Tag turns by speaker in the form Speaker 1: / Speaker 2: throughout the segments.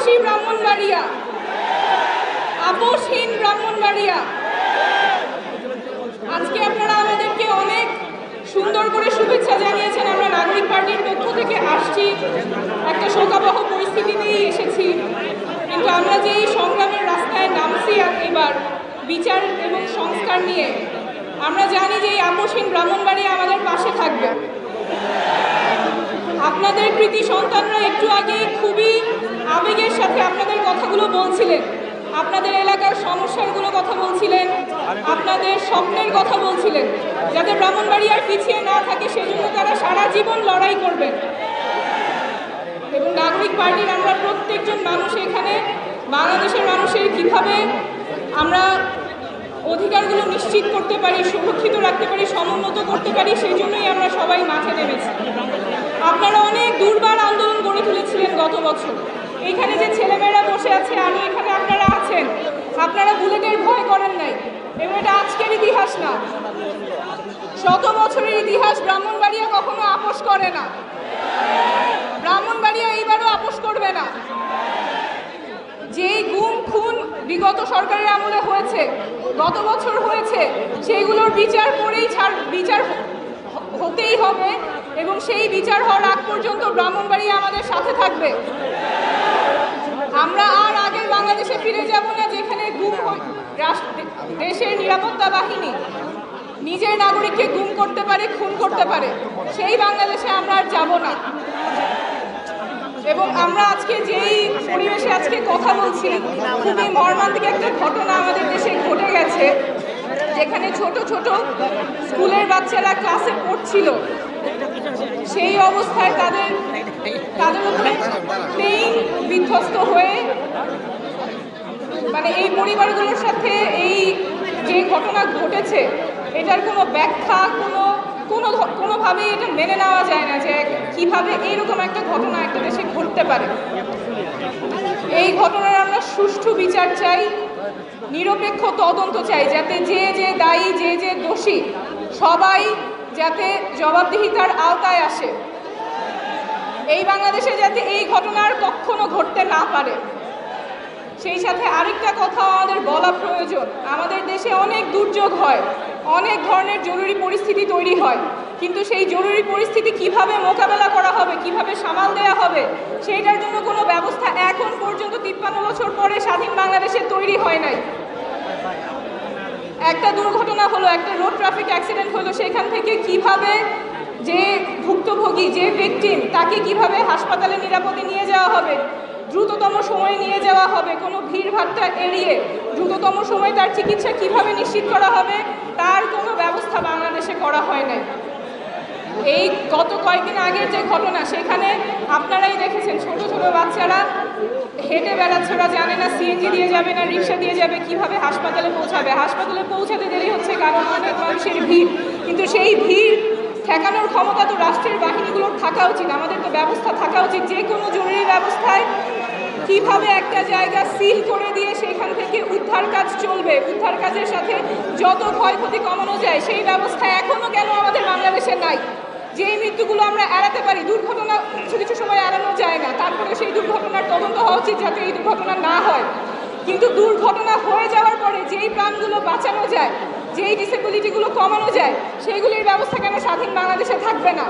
Speaker 1: সাহসী ব্রাহ্মণবাড়িয়া, আপোষহীন ব্রাহ্মণবাড়িয়া। আজকে আপনারা আমাদেরকে অনেক সুন্দর করে শুভেচ্ছা জানিয়েছেন। আমরা নাগরিক পার্টির পক্ষ থেকে আসছি, একটা শোকাবহ পরিস্থিতিতেই এসেছি, কিন্তু আমরা যে এই সংগ্রামের রাস্তায় নামছি এবার বিচার এবং সংস্কার নিয়ে, আমরা জানি যে এই আপোষহীন ব্রাহ্মণবাড়িয়া আমাদের পাশে থাকবে। আপনাদের কৃতি সন্তানরা একটু আগে খুবই আবেগের সাথে আপনাদের কথাগুলো বলছিলেন, আপনাদের এলাকার সমস্যাগুলো কথা বলছিলেন, আপনাদের স্বপ্নের কথা বলছিলেন, যাতে ব্রাহ্মণবাড়িয়ার পিছিয়ে না থাকে সেজন্য তারা সারা জীবন লড়াই করবেন। এবং নাগরিক পার্টির আমরা প্রত্যেকজন মানুষ এখানে বাংলাদেশের মানুষের কিভাবে আমরা অধিকারগুলো নিশ্চিত করতে পারি, সুরক্ষিত রাখতে পারি, সমুন্নত করতে পারি, সেই জন্যই আমরা সবাই মাঠে নেমেছি। আপনারা অনেক দুর্বার আন্দোলন গড়ে তুলেছিলেন গত বছর। এখানে যে ছেলেমেয়েরা বসে আছে, আরও এখানে আপনারা আছেন, আপনারা বুলেটের ভয় করেন নাই। এবং এটা আজকের ইতিহাস না, শত বছরের ইতিহাস। ব্রাহ্মণবাড়িয়া কখনো আপোষ করে না, ব্রাহ্মণবাড়িয়া এইবারও আপোষ করবে না। যেই গুম খুন বিগত সরকারের আমলে হয়েছে, গত বছর হয়েছে, সেইগুলোর বিচার করেই বিচার হতেই হবে এবং সেই বিচার হওয়ার আগ পর্যন্ত ব্রাহ্মণবাড়িয়া আমাদের সাথে থাকবে। আমরা আর আগের বাংলাদেশে ফিরে যাব না, যেখানে দেশের নিরাপত্তা বাহিনী নিজের নাগরিককে গুম করতে পারে, খুন করতে পারে। সেই বাংলাদেশে আমরা আর যাব না। এবং আমরা আজকে যেই পরিবেশে আজকে কথা বলছি, খুবই মর্মান্তিক একটা ঘটনা আমাদের দেশে ঘটে গেছে, যেখানে ছোট ছোট স্কুলের বাচ্চারা ক্লাসে পড়ছিল, সেই অবস্থায় তাদের উপরে প্লেন বিধ্বস্ত হয়ে, মানে এই পরিবারগুলোর সাথে এই যে ঘটনা ঘটেছে, এটার কোনো ব্যাখ্যা কোনোভাবেই এটা মেনে নেওয়া যায় না যে কিভাবে এইরকম একটা ঘটনা একটা দেশে ঘটতে পারে। এই ঘটনার আমরা সুষ্ঠু বিচার চাই, নিরপেক্ষ তদন্ত চাই, যাতে যে যে দায়ী, যে যে দোষী, সবাই যাতে জবাবদিহিতার আওতায় আসে। এই বাংলাদেশে যাতে এই ঘটনা আর কখনো ঘটতে না পারে। সেই সাথে আরেকটা কথা আমাদের বলা প্রয়োজন, আমাদের দেশে অনেক দুর্যোগ হয়, অনেক ধরনের জরুরি পরিস্থিতি তৈরি হয়, কিন্তু সেই জরুরি পরিস্থিতি কিভাবে মোকাবেলা করা হবে, কিভাবে সামাল দেওয়া হবে, সেইটার জন্য কোনো ব্যবস্থা এখন পর্যন্ত 53 বছর পরে স্বাধীন বাংলাদেশে তৈরি হয় নাই। একটা দুর্ঘটনা হলো, একটা রোড ট্রাফিক অ্যাক্সিডেন্ট হলো, সেখান থেকে কিভাবে যে ভুক্তভোগী, যে ভিকটিম, তাকে কিভাবে হাসপাতালে নিরাপদে নিয়ে যাওয়া হবে, দ্রুততম সময়ে নিয়ে যাওয়া হবে, কোনো ভিড়ভাট্টা এড়িয়ে দ্রুততম সময়ে তার চিকিৎসা কিভাবে নিশ্চিত করা হবে, তার কোনো ব্যবস্থা বাংলাদেশে করা হয় নাই। এই গত কয়েকদিন আগের যে ঘটনা, সেখানে আপনারাই দেখেছেন ছোট ছোট বাচ্চারা হেঁটে বেড়াচ্ছে, ওরা জানে না সিএনজি দিয়ে যাবে না রিক্সা দিয়ে যাবে, কিভাবে হাসপাতালে পৌঁছাবে। হাসপাতালে পৌঁছাতে দেরি হচ্ছে কারণ অনেক মানুষের ভিড়, কিন্তু সেই ভিড় ঠেকানোর ক্ষমতা তো রাষ্ট্রের বাহিনীগুলোর থাকা উচিত, আমাদের তো ব্যবস্থা থাকা উচিত। যে কোনো জরুরি ব্যবস্থায় কিভাবে একটা জায়গা সিল করে দিয়ে সেখান থেকে উদ্ধার কাজ চলবে, উদ্ধার কাজের সাথে যত ক্ষয়ক্ষতি কমানো যায়, সেই ব্যবস্থা এখনও কেন আমাদের বাংলাদেশে নাই? যেই মৃত্যুগুলো আমরা এড়াতে পারি, দুর্ঘটনা কিছু কিছু সময় এড়ানো যায় না, তারপরে সেই দুর্ঘটনার তদন্ত হওয়া উচিত যাতে এই দুর্ঘটনা না হয়। কিন্তু দুর্ঘটনা হয়ে যাওয়ার পরে যেই প্রাণগুলো বাঁচানো যায়, যেই ডিসেবিলিটিগুলো কমানো যায়, সেইগুলির ব্যবস্থা কেন স্বাধীন বাংলাদেশে থাকবে না?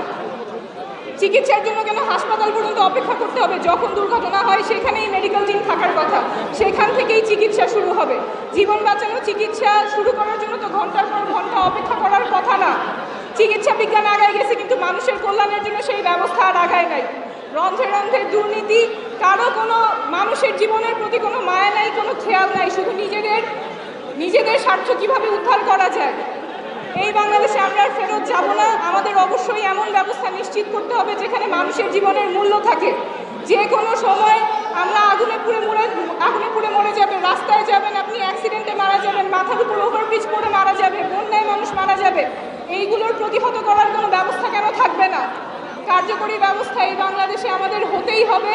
Speaker 1: চিকিৎসার জন্য কেন হাসপাতাল পর্যন্ত অপেক্ষা করতে হবে? যখন দুর্ঘটনা হয় সেখানেই মেডিকেল টিম থাকার কথা, সেখান থেকেই চিকিৎসা শুরু হবে। জীবন বাঁচানো চিকিৎসা শুরু করার জন্য তো ঘন্টার পর ঘন্টা অপেক্ষা করার কথা না। চিকিৎসা বিজ্ঞান আগায় গেছে, কিন্তু মানুষের কল্যাণের জন্য সেই ব্যবস্থা আর আগায় নাই। রন্ধ্রে রন্ধ্রে দুর্নীতি, কারো কোনো মানুষের জীবনের প্রতি কোনো মায়া নাই, কোনো খেয়াল নাই, শুধু নিজেদের স্বার্থ কিভাবে উদ্ধার করা যায়। এই বাংলাদেশে আমরা আর ফেরত যাব না। আমাদের অবশ্যই এমন ব্যবস্থা নিশ্চিত করতে হবে যেখানে মানুষের জীবনের মূল্য থাকে। যে কোনো সময় আমরা আগুনে পুড়ে মরে যাবেন, রাস্তায় যাবেন, আপনি অ্যাক্সিডেন্টে মারা যাবেন, মাথার উপর ওভারব্রিজ পড়ে মারা যাবে, বন্যায় মানুষ মারা যাবে, এইগুলোর প্রতিহত করার কোনো ব্যবস্থা কেন থাকবে না? কার্যকরী ব্যবস্থা এই বাংলাদেশে আমাদের হতেই হবে।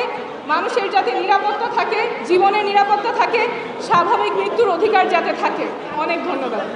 Speaker 1: মানুষের যাতে নিরাপত্তা থাকে, জীবনের নিরাপত্তা থাকে, স্বাভাবিক মৃত্যুর অধিকার যাতে থাকে। অনেক ধন্যবাদ।